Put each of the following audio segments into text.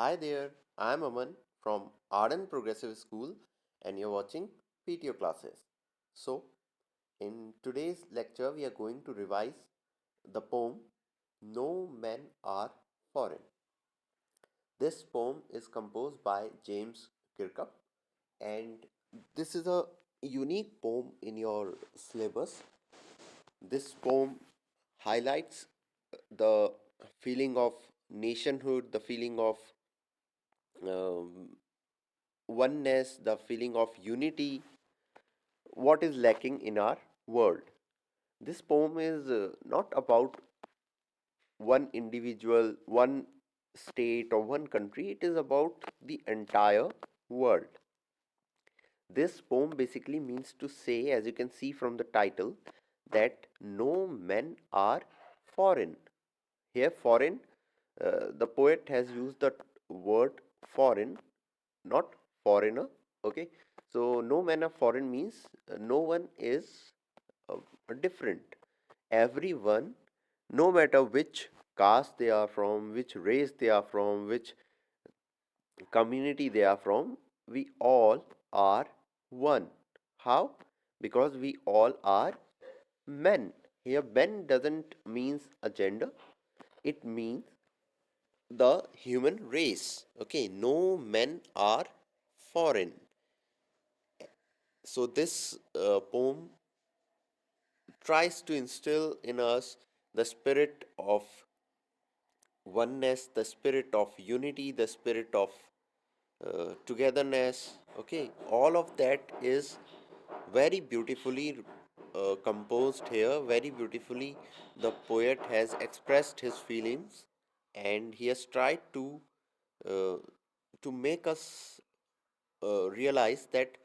Hi there, I'm Aman from Arden Progressive School and you're watching PTO classes. So, in today's lecture, we are going to revise the poem No Men Are Foreign. This poem is composed by James Kirkup and this is a unique poem in your syllabus. This poem highlights the feeling of nationhood, the feeling of um, oneness, the feeling of unity, what is lacking in our world. This poem is not about one individual, one state, or one country, it is about the entire world. This poem basically means to say, as you can see from the title, that no men are foreign. Here, foreign, the poet has used the word foreign, not foreigner. Okay, so no man of foreign means no one is uh, different. Everyone, no matter which caste they are from, which race they are from, which community they are from, we all are one. How? Because we all are men. Here, men doesn't means a gender, it means the human race. Okay, no men are foreign. So this poem tries to instill in us the spirit of oneness, the spirit of unity, the spirit of togetherness. Okay, all of that is very beautifully composed here. Very beautifully, the poet has expressed his feelings, and he has tried uh, to make us realize that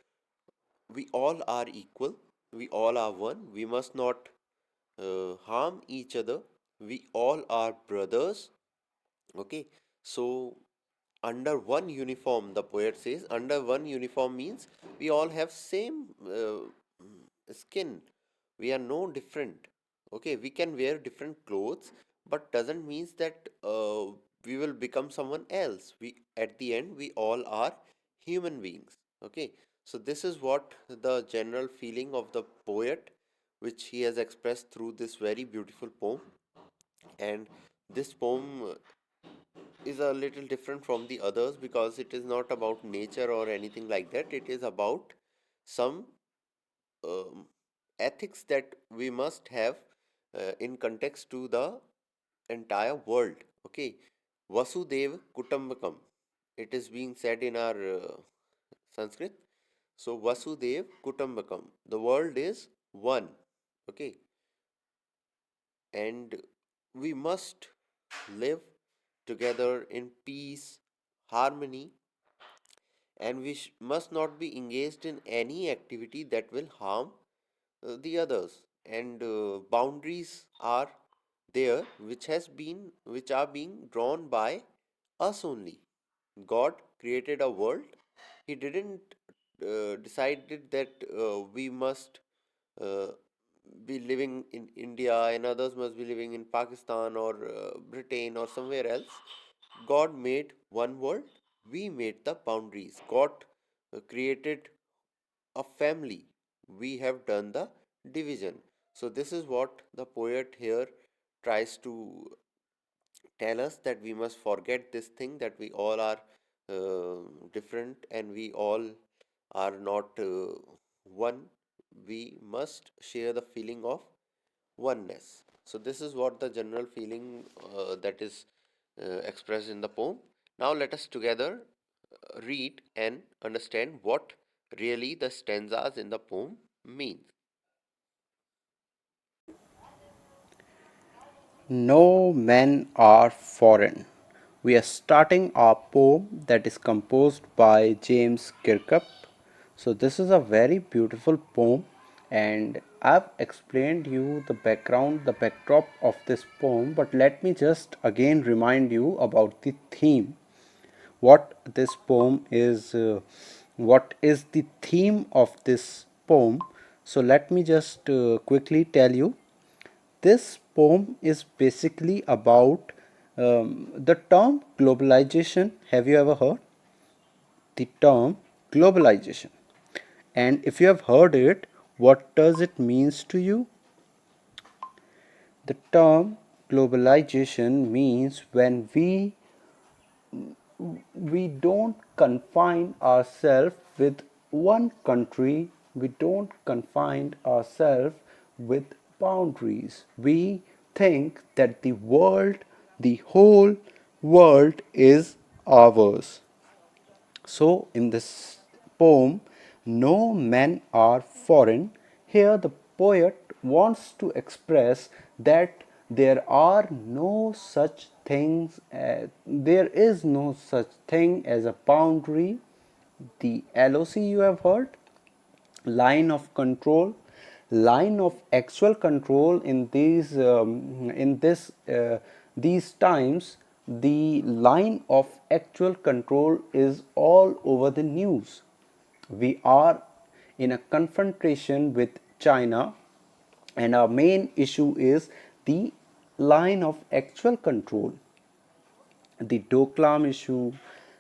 we all are equal, we all are one, we must not harm each other, we all are brothers. Okay, so under one uniform, the poet says, under one uniform means we all have same skin, we are no different. Okay, we can wear different clothes, but doesn't means that we will become someone else. We, at the end, we all are human beings. Okay, so this is what the general feeling of the poet, which he has expressed through this very beautiful poem. And this poem is a little different from the others because it is not about nature or anything like that. It is about some um, ethics that we must have in context to the entire world. Okay, Vasudev Kutumbakam. It is being said in our Sanskrit. So Vasudev Kutumbakam. The world is one. Okay, and we must live together in peace, harmony, and we must not be engaged in any activity that will harm the others. And boundaries are there which are being drawn by us only. God created a world. He didn't decided that we must uh, be living in India and others must be living in Pakistan or Britain or somewhere else. God made one world, we made the boundaries. God created a family, we have done the division. So, this is what the poet here tries to tell us, that we must forget this thing, that we all are different and we all are not one. We must share the feeling of oneness. So, this is what the general feeling that is expressed in the poem. Now, let us together read and understand what really the stanzas in the poem means. No men are foreign. We are starting our poem that is composed by James Kirkup. So this is a very beautiful poem, and I've explained you the background, the backdrop of this poem, but let me just again remind you about the theme. What this poem is, what is the theme of this poem? So let me just quickly tell you. This poem is basically about The term globalization, have you ever heard? The term globalization. And if you have heard it, what does it means to you? The term globalization means when we don't confine ourselves with one country, we don't confine ourselves with boundaries. We think that the whole world is ours. So, in this poem, No Men Are Foreign, here the poet wants to express that there is no such thing as a boundary. The LOC you have heard, line of control, line of actual control in these times. The line of actual control is all over the news. We are in a confrontation with China, and our main issue is the line of actual control. The Doklam issue,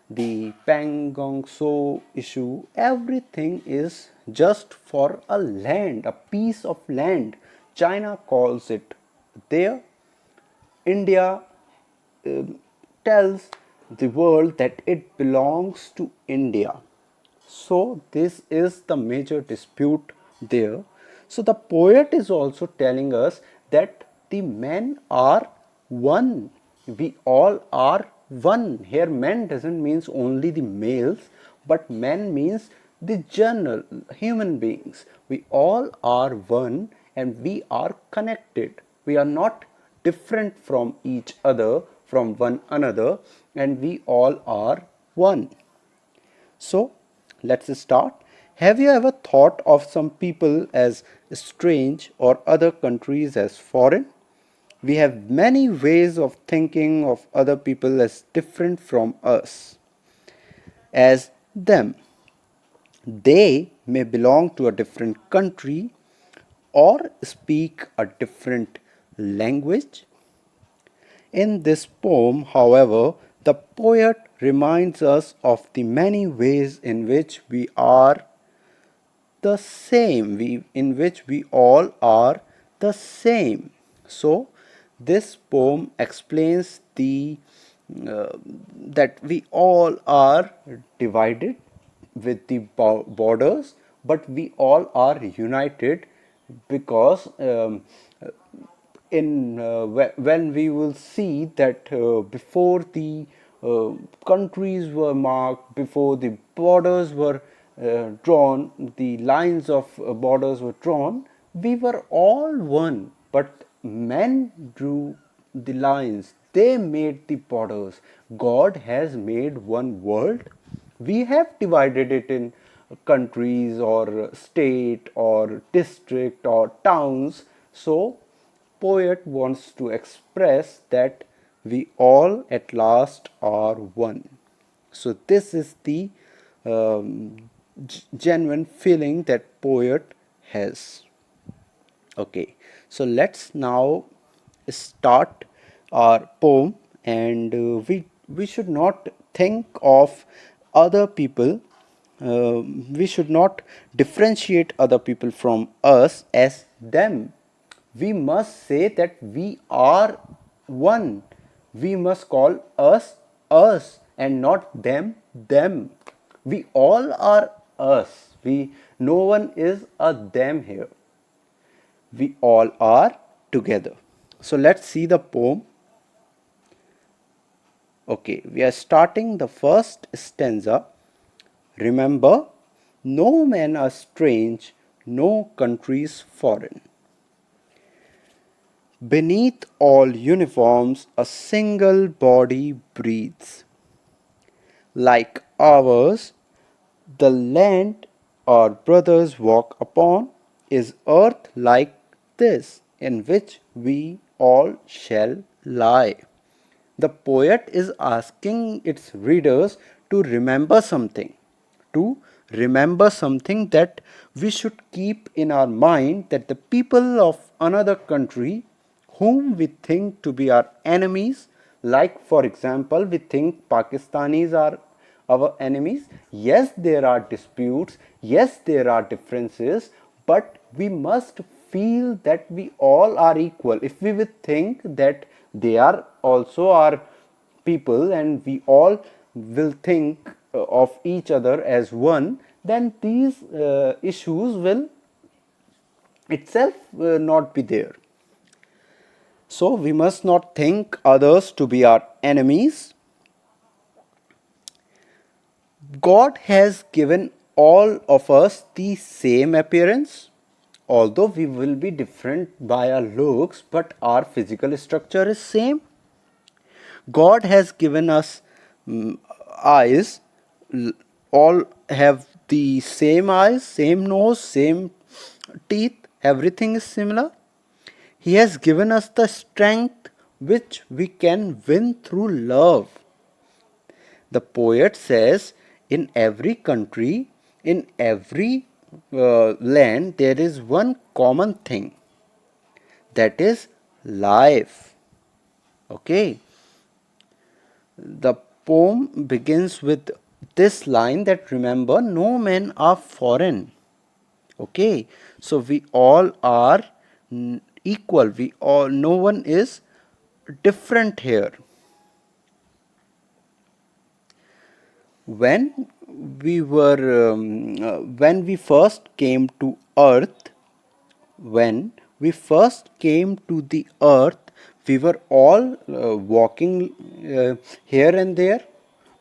the Pangong So issue, everything is just for a land, a piece of land. China calls it there. India tells the world that it belongs to India. So, this is the major dispute there. So, the poet is also telling us that the men are one. We all are one. Here, men doesn't means only the males, but men means the general human beings. We all are one and we are connected. We are not different from each other, from one another, and we all are one. So, let's start. Have you ever thought of some people as strange or other countries as foreign? We have many ways of thinking of other people as different from us, as them. They may belong to a different country or speak a different language. In this poem, however, the poet reminds us of the many ways in which we are the same, in which we all are the same. So, this poem explains that we all are divided with the borders, but we all are united because when we will see that before the countries were marked, before the borders were drawn, the lines of borders were drawn, we were all one, but men drew the lines, they made the borders. God has made one world. We have divided it in countries or state or district or towns. So poet wants to express that we all at last are one. So this is the genuine feeling that poet has. Okay, so let's now start our poem, and we should not think of other people. We should not differentiate other people from us as them. We must say that we are one. We must call us us and not them them. We all are us. No one is a them here. We all are together. So let's see the poem. Okay, we are starting the first stanza. Remember, no men are strange, no countries foreign. Beneath all uniforms, a single body breathes. Like ours, the land our brothers walk upon is earth like this, in which we all shall lie. The poet is asking its readers to remember something, that we should keep in our mind, that the people of another country whom we think to be our enemies, Like, for example, we think Pakistanis are our enemies. Yes, there are disputes. Yes, there are differences. But we must feel that we all are equal. If we would think that they are also our people and we all will think of each other as one, then these issues will itself not be there. So we must not think others to be our enemies. God has given all of us the same appearance, although we will be different by our looks, but our physical structure is same. God has given us eyes, all have the same eyes, same nose, same teeth, everything is similar. He has given us the strength which we can win through love. The poet says, in every country, in every land, there is one common thing, that is life. Okay. The poem begins with this line that remember, no men are foreign. Okay. So we all are equal. We all, no one is different here. When when we first came to earth, when we first came to the earth, we were all walking here and there.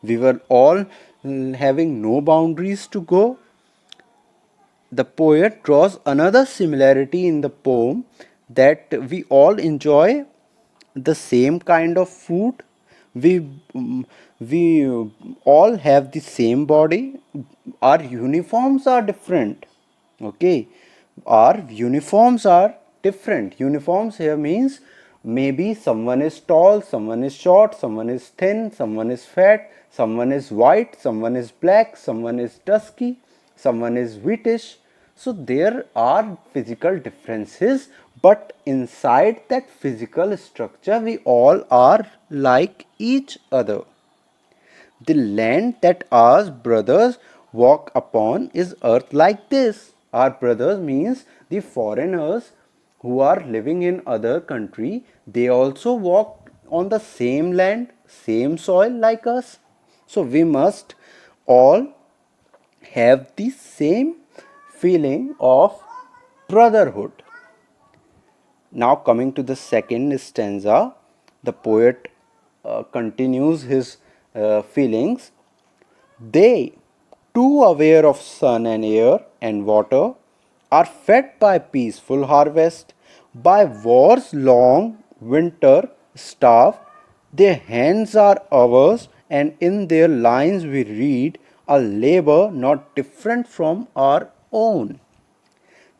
We were all having no boundaries to go. The poet draws another similarity in the poem, that we all enjoy the same kind of food. We all have the same body. Our uniforms are different. Okay, our uniforms are different. Uniforms here means maybe someone is tall, someone is short, someone is thin, someone is fat, someone is white, someone is black, someone is dusky, someone is whitish. So there are physical differences, but inside that physical structure we all are like each other. The land that our brothers walk upon is earth like this. Our brothers means the foreigners who are living in other country. They also walk on the same land, same soil like us. So we must all have the same feeling of brotherhood. Now, coming to the second stanza, the poet continues his feelings. They, too aware of sun and air and water, are fed by peaceful harvest, by war's long winter starved. Their hands are ours, and in their lines we read a labor not different from our own.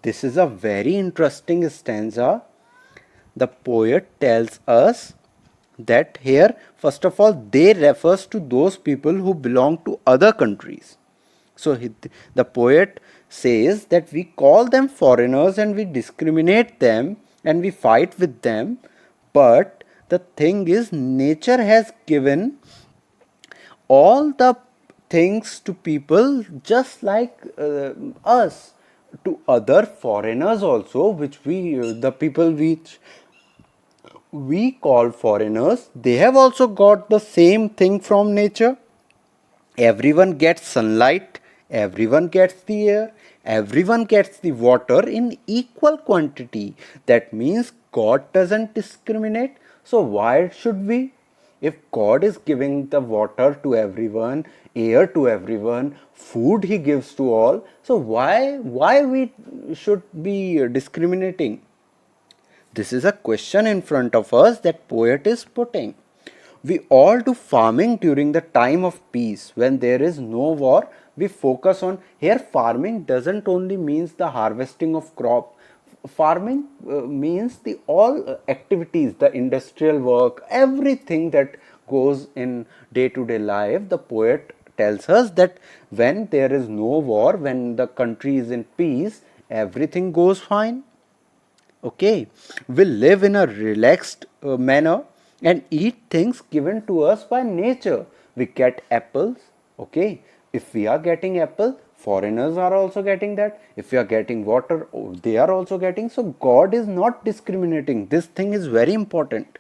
This is a very interesting stanza. The poet tells us that here, first of all, they refers to those people who belong to other countries. So the poet says that we call them foreigners and we discriminate them and we fight with them, but the thing is, nature has given all the things to people just like us, to other foreigners also, which we the people which we call foreigners, they have also got the same thing from nature. Everyone gets sunlight, everyone gets the air, everyone gets the water in equal quantity. That means God doesn't discriminate. So why should we? If God is giving the water to everyone, air to everyone, food he gives to all, so why we should be discriminating? This is a question in front of us that poet is putting. We all do farming during the time of peace. When there is no war, we focus on, here farming doesn't only means the harvesting of crop. Farming means the all activities, the industrial work, everything that goes in day to day life. The poet tells us that when there is no war, when the country is in peace, everything goes fine. Okay, we live in a relaxed manner. and eat things given to us by nature. We get apples, okay? If we are getting apple, foreigners are also getting that. If we are getting water, they are also getting. So God is not discriminating. This thing is very important.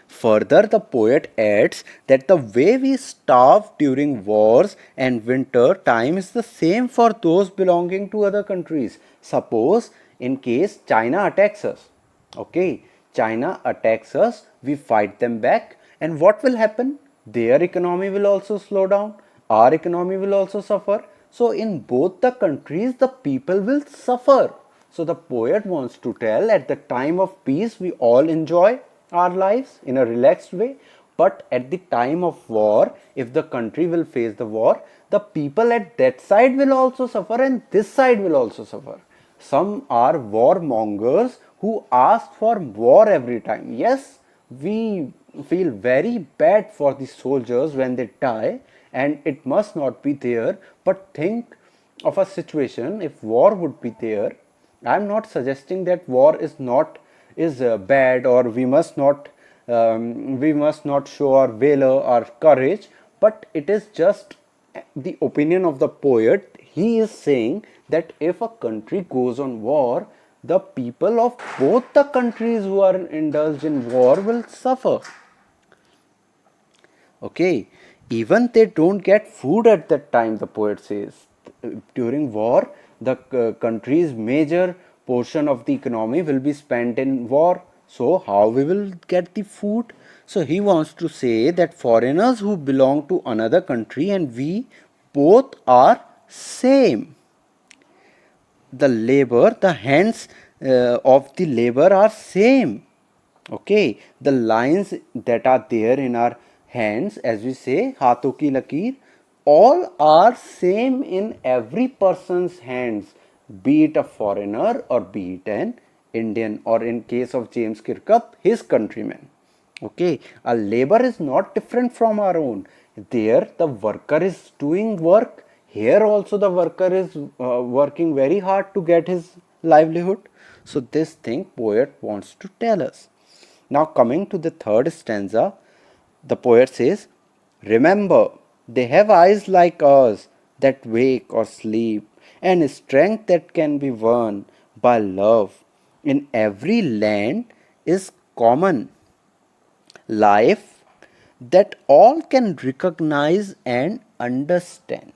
Further, the poet adds that the way we starve during wars and winter time is the same for those belonging to other countries. Suppose, in case China attacks us, okay, China attacks us, we fight them back, and what will happen? Their economy will also slow down, our economy will also suffer. So, in both the countries, the people will suffer. So, the poet wants to tell at the time of peace, we all enjoy our lives in a relaxed way, but at the time of war, if the country will face the war, the people at that side will also suffer and this side will also suffer. Some are warmongers who ask for war every time. Yes, we feel very bad for the soldiers when they die, and it must not be there, but think of a situation if war would be there. I am not suggesting that war is not is bad, or we must not show our valor or courage, but it is just the opinion of the poet. He is saying that if a country goes on war, the people of both the countries who are indulged in war will suffer. Okay, even they don't get food at that time, the poet says. During war, the country's major portion of the economy will be spent in war. So, how we will get the food? So, he wants to say that foreigners who belong to another country and we both are same. The labor, the hands of the labor are same. Okay, the lines that are there in our hands, as we say, haathon ki lakeer, all are same in every person's hands, be it a foreigner or be it an Indian, or in case of James Kirkup, his countrymen. Okay, our labor is not different from our own. There, the worker is doing work. Here also, the worker is working very hard to get his livelihood. So, this thing poet wants to tell us. Now, coming to the third stanza, the poet says, remember, they have eyes like ours that wake or sleep, and strength that can be won by love. In every land is common life that all can recognize and understand.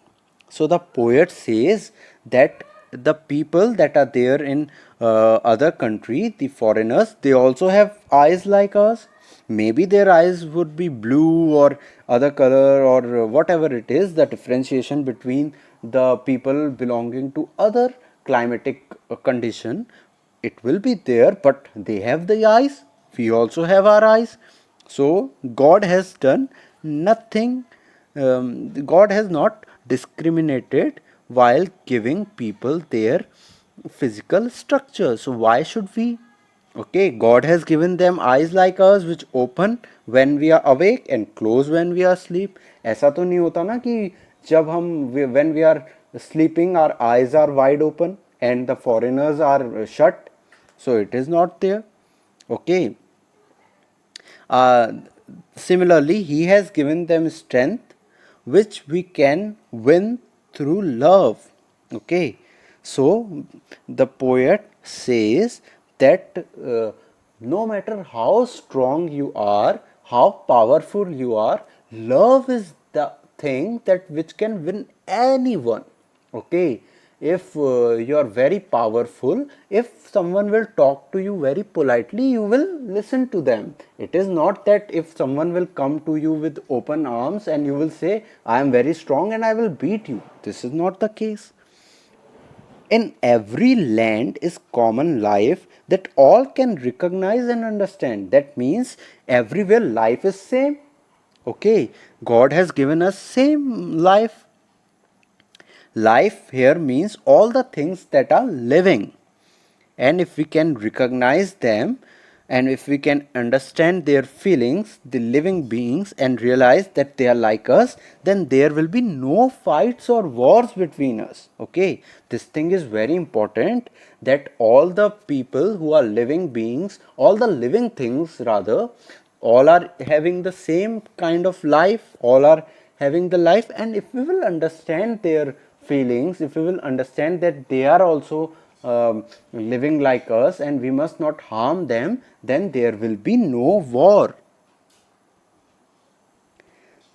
So the poet says that the people that are there in other country, the foreigners, they also have eyes like us. Maybe their eyes would be blue or other color, or whatever it is, the differentiation between the people belonging to other climatic condition, it will be there, but they have the eyes, we also have our eyes. So God has done nothing, God has not discriminated while giving people their physical structure. So why should we? Okay, God has given them eyes like us which open when we are awake and close when we are asleep. ऐसा तो नहीं होता ना कि जब हम when we are sleeping our eyes are wide open and the foreigners are shut. So it is not there. Okay. Uh, Similarly, he has given them strength which we can win through love. Okay, so the poet says that no matter how strong you are, how powerful you are, love is the thing that which can win anyone. Okay, if you are very powerful, if someone will talk to you very politely, you will listen to them. It is not that if someone will come to you with open arms and you will say, I am very strong and I will beat you. This is not the case. In every land is common life that all can recognize and understand. That means everywhere life is same. Okay, God has given us same life. Life here means all the things that are living, and if we can recognize them, And if we can understand their feelings, the living beings, and realize that they are like us, then there will be no fights or wars between us. Okay, this thing is very important, that all the people who are living beings, all the living things rather, all are having the same kind of life, all are having the life. And if we will understand their feelings, if we will understand that they are also living like us and we must not harm them, then there will be no war.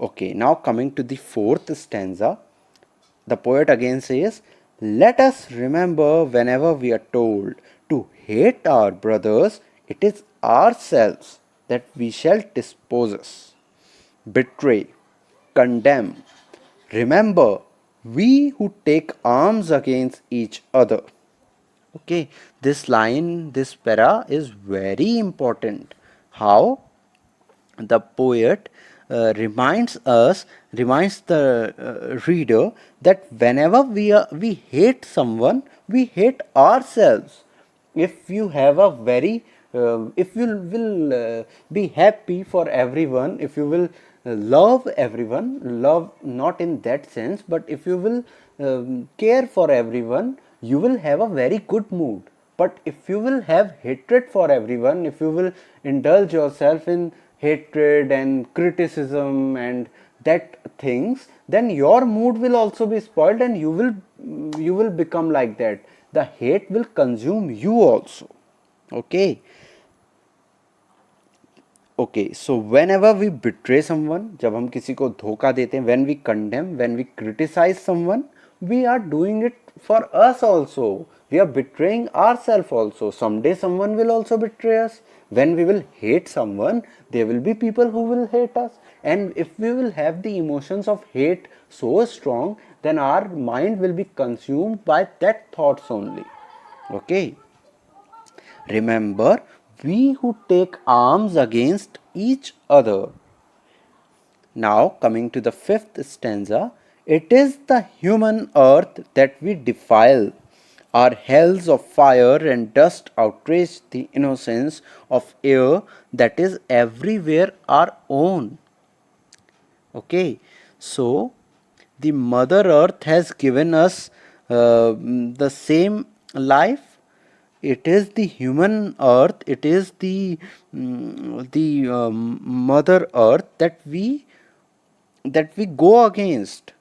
Okay, now coming to the fourth stanza, the poet again says, "Let us remember whenever we are told to hate our brothers, it is ourselves that we shall dispossess, betray, condemn. Remember, we who take arms against each other." Okay, this line, this para is very important. How? The poet reminds the reader that whenever we hate someone, we hate ourselves. If you have a very if you will be happy for everyone, if you will love everyone, love not in that sense, but if you will care for everyone, you will have a very good mood. But if you will have hatred for everyone, if you will indulge yourself in hatred and criticism and that things, then your mood will also be spoiled and you will become like that. The hate will consume you also. Okay. Okay, so whenever we betray someone, जब हम किसी को धोखा देते हैं, when we condemn, when we criticize someone, we are doing it for us also. We are betraying ourselves also. Someday someone will also betray us. When we will hate someone, there will be people who will hate us. And if we will have the emotions of hate so strong, then our mind will be consumed by that thoughts only. Okay. Remember, we who take arms against each other. Now, coming to the fifth stanza, it is the human earth that we defile. Our hells of fire and dust outrage the innocence of air that is everywhere our own. Okay, so the Mother Earth has given us the same life. It is the human earth, it is the Mother Earth that we go against.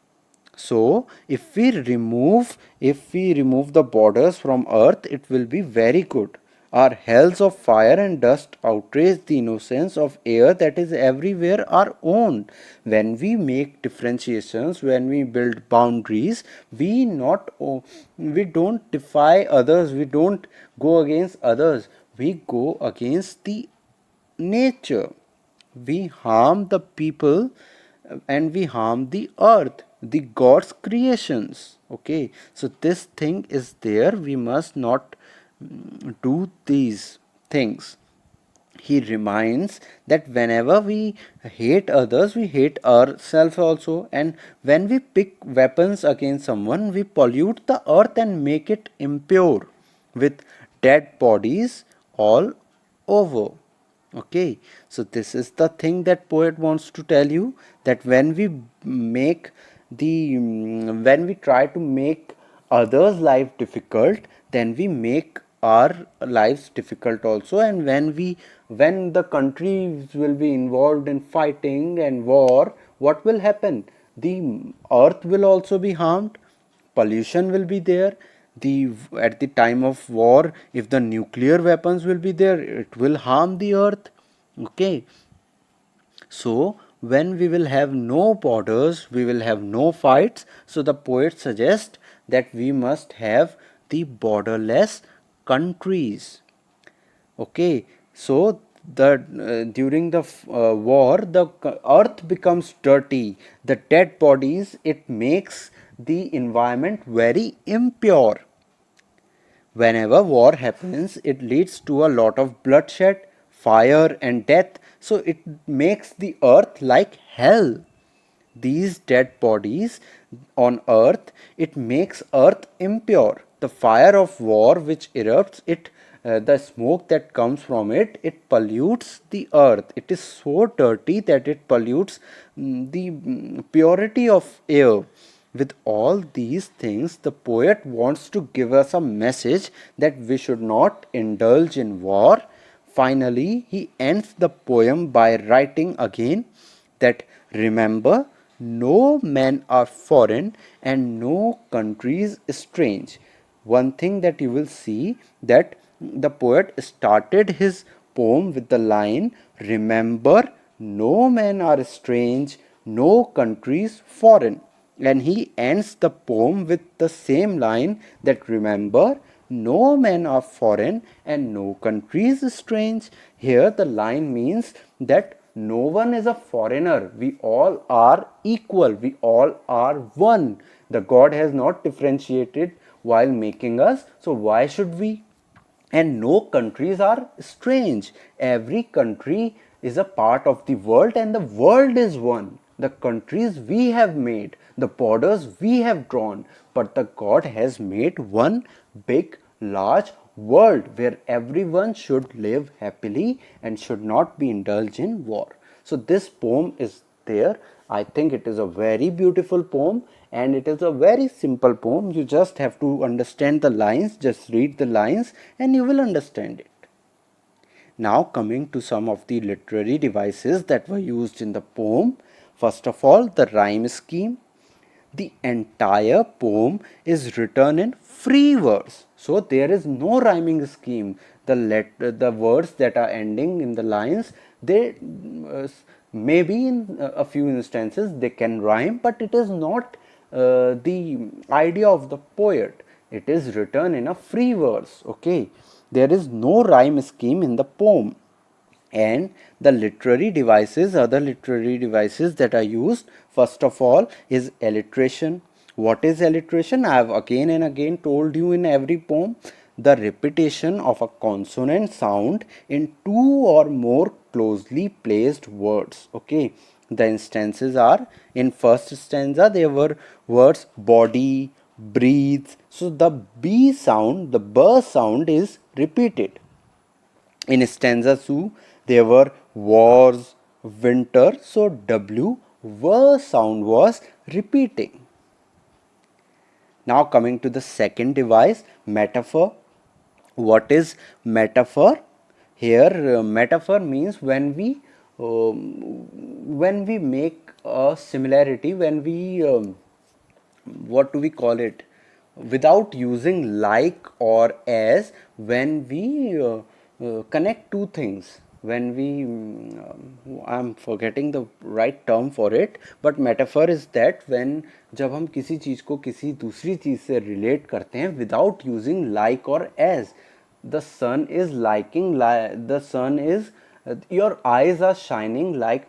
So if we remove the borders from earth, it will be very good. Our hells of fire and dust outrage the innocence of air that is everywhere our own. When we make differentiations, when we build boundaries, we don't defy others, we don't go against others, we go against the nature. We harm the people and we harm the earth, the God's creations. Okay, so this thing is there. We must not do these things. He reminds that whenever we hate others, we hate ourselves also. And when we pick weapons against someone, we pollute the earth and make it impure with dead bodies all over. Okay, so this is the thing that poet wants to tell you, that when we make when we try to make others life difficult, then we make our lives difficult also. And when the countries will be involved in fighting and war, what will happen? The earth will also be harmed, pollution will be there. The At the time of war, if the nuclear weapons will be there, it will harm the earth. Okay, so when we will have no borders, we will have no fights. So the poet suggests that we must have the borderless countries. Okay, so the during the war, the earth becomes dirty, the dead bodies, it makes the environment very impure. Whenever war happens, it leads to a lot of bloodshed, fire, and death. So it makes the earth like hell. These dead bodies on earth, it makes earth impure. The fire of war which erupts, it the smoke that comes from it, it pollutes the earth. It is so dirty that it pollutes the purity of air. With all these things, the poet wants to give us a message that we should not indulge in war. Finally, he ends the poem by writing again that remember, no men are foreign and no country is strange. One thing that you will see that the poet started his poem with the line remember, no men are strange, no country is foreign, and he ends the poem with the same line that remember, no men are foreign and no country is strange. Here the line means that no one is a foreigner. We all are equal. We all are one. The God has not differentiated while making us. So why should we? And no countries are strange. Every country is a part of the world and the world is one. The countries we have made, the borders we have drawn, but the God has made one big, large world where everyone should live happily and should not be indulged in war. So this poem is there. I think it is a very beautiful poem and it is a very simple poem. You just have to understand the lines, just read the lines and you will understand it. Now coming to some of the literary devices that were used in the poem. First of all, the rhyme scheme. The entire poem is written in free verse. So there is no rhyming scheme. The words that are ending in the lines, they maybe in a few instances they can rhyme, but it is not the idea of the poet. It is written in a free verse. Okay, there is no rhyme scheme in the poem. And the literary devices, other literary devices that are used, first of all is alliteration. What is alliteration? I have again and again told you in every poem, the repetition of a consonant sound in two or more closely placed words. Okay, the instances are, in first stanza there were words body, breathe, so the b sound, the b sound is repeated. In stanza 2, there were wars, winter, so W were sound was repeating. Now coming to the second device, metaphor. What is metaphor? Here, metaphor means when we make a similarity, when we what do we call it, without using like or as, when we connect two things, when we I'm forgetting the right term for it, but metaphor is that when जब हम किसी चीज़ को किसी दूसरी चीज़ से relate करते हैं without using like और as, the sun is liking, the sun is your eyes are shining like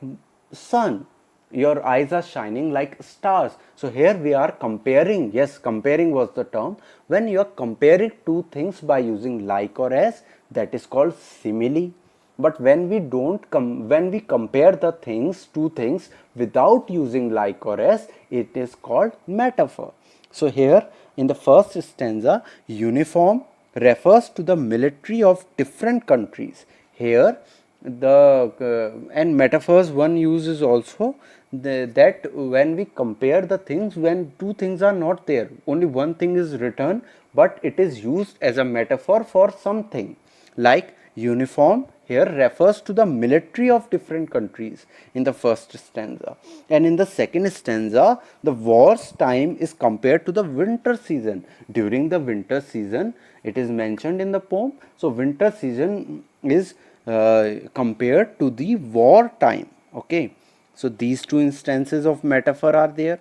sun, your eyes are shining like stars. So here we are comparing. Yes, comparing was the term. When you are comparing two things by using like or as, that is called simile. But when we when we compare the things, two things, without using like or as, it is called metaphor. So here in the first stanza, uniform refers to the military of different countries. Here and metaphors one uses also that when we compare the things, when two things are not there, only one thing is written, but it is used as a metaphor for something. Like uniform here refers to the military of different countries in the first stanza, and in the second stanza the war's time is compared to the winter season. During the winter season it is mentioned in the poem, so winter season is compared to the war time. Okay, so these two instances of metaphor are there.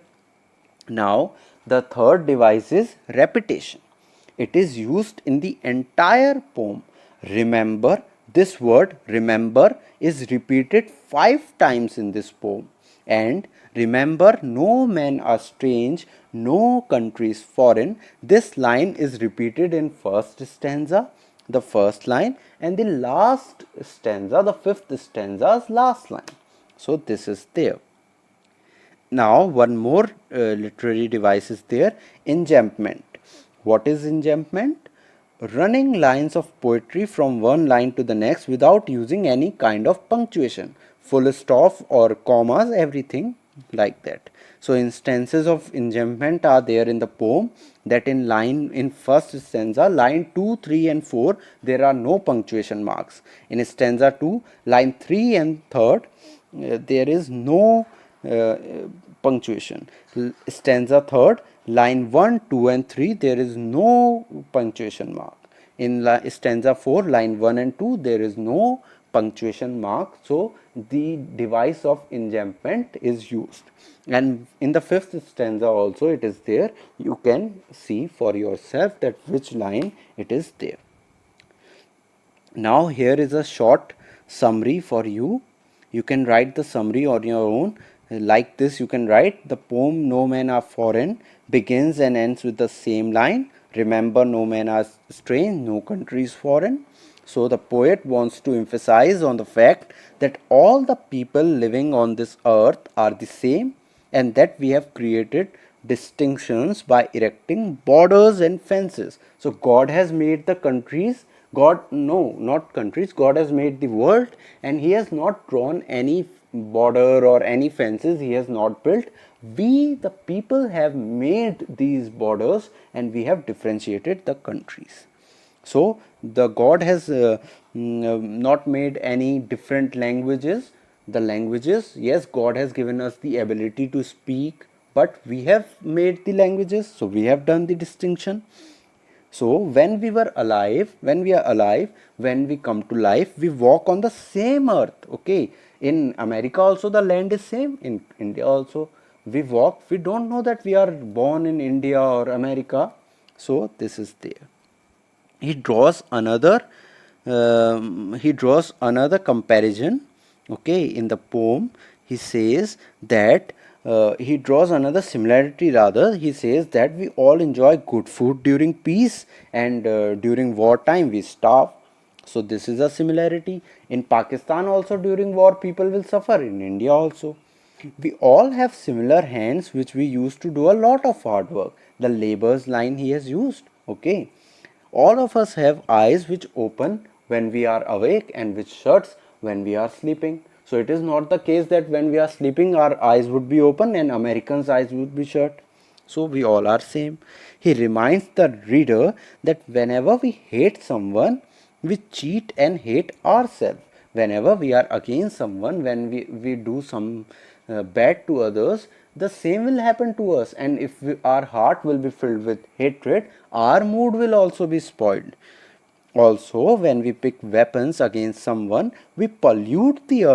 Now the third device is repetition. It is used in the entire poem. Remember, this word remember is repeated 5 times in this poem. And remember, no men are strange, no country is foreign. This line is repeated in first stanza, the first line, and the last stanza, the fifth stanza's last line. So this is there. Now one more literary device is there, enjambment. What is enjambment? running lines of poetry from one line to the next without using any kind of punctuation, full stop or commas, everything like that. So instances of enjambment are there in the poem, that in first stanza, line 2, 3 and 4, there are no punctuation marks. In stanza 2, line 3 and 3rd, there is no punctuation. Stanza 3rd, line 1, 2 and 3, there is no punctuation mark. In stanza 4, line 1 and 2, there is no punctuation mark. So the device of enjambment is used. And in the fifth stanza also it is there. You can see for yourself that which line it is there. Now here is a short summary for you. You can write the summary on your own. Like this you can write: the poem No Men Are Foreign begins and ends with the same line. Remember, no men are strange, no country is foreign. So the poet wants to emphasize on the fact that all the people living on this earth are the same, and that we have created distinctions by erecting borders and fences. So God has made the countries, not countries, God has made the world, and he has not drawn any border or any fences, he has not built. We the people have made these borders and we have differentiated the countries. So the God has not made any different languages. The languages, yes, God has given us the ability to speak, but we have made the languages, so we have done the distinction. So when we are alive, when we come to life, we walk on the same earth. Okay, in America also the land is same, in India also we walk. We don't know that we are born in India or America. So this is there. He draws another comparison. Okay, in the poem he says that he draws another similarity. Rather, he says that we all enjoy good food during peace, and during wartime we starve. So this is a similarity. In Pakistan also during war people will suffer, in India also. We all have similar hands which we use to do a lot of hard work. The labor's line he has used. Okay, all of us have eyes which open when we are awake and which shuts when we are sleeping. So it is not the case that when we are sleeping our eyes would be open and Americans' eyes would be shut. So we all are same. He reminds the reader that whenever we hate someone, we cheat and hate ourselves. Whenever we are against someone, when we do some bad to others, the same will happen to us. And if our heart will be filled with hatred, our mood will also be spoiled. Also, when we pick weapons against someone, we pollute the earth.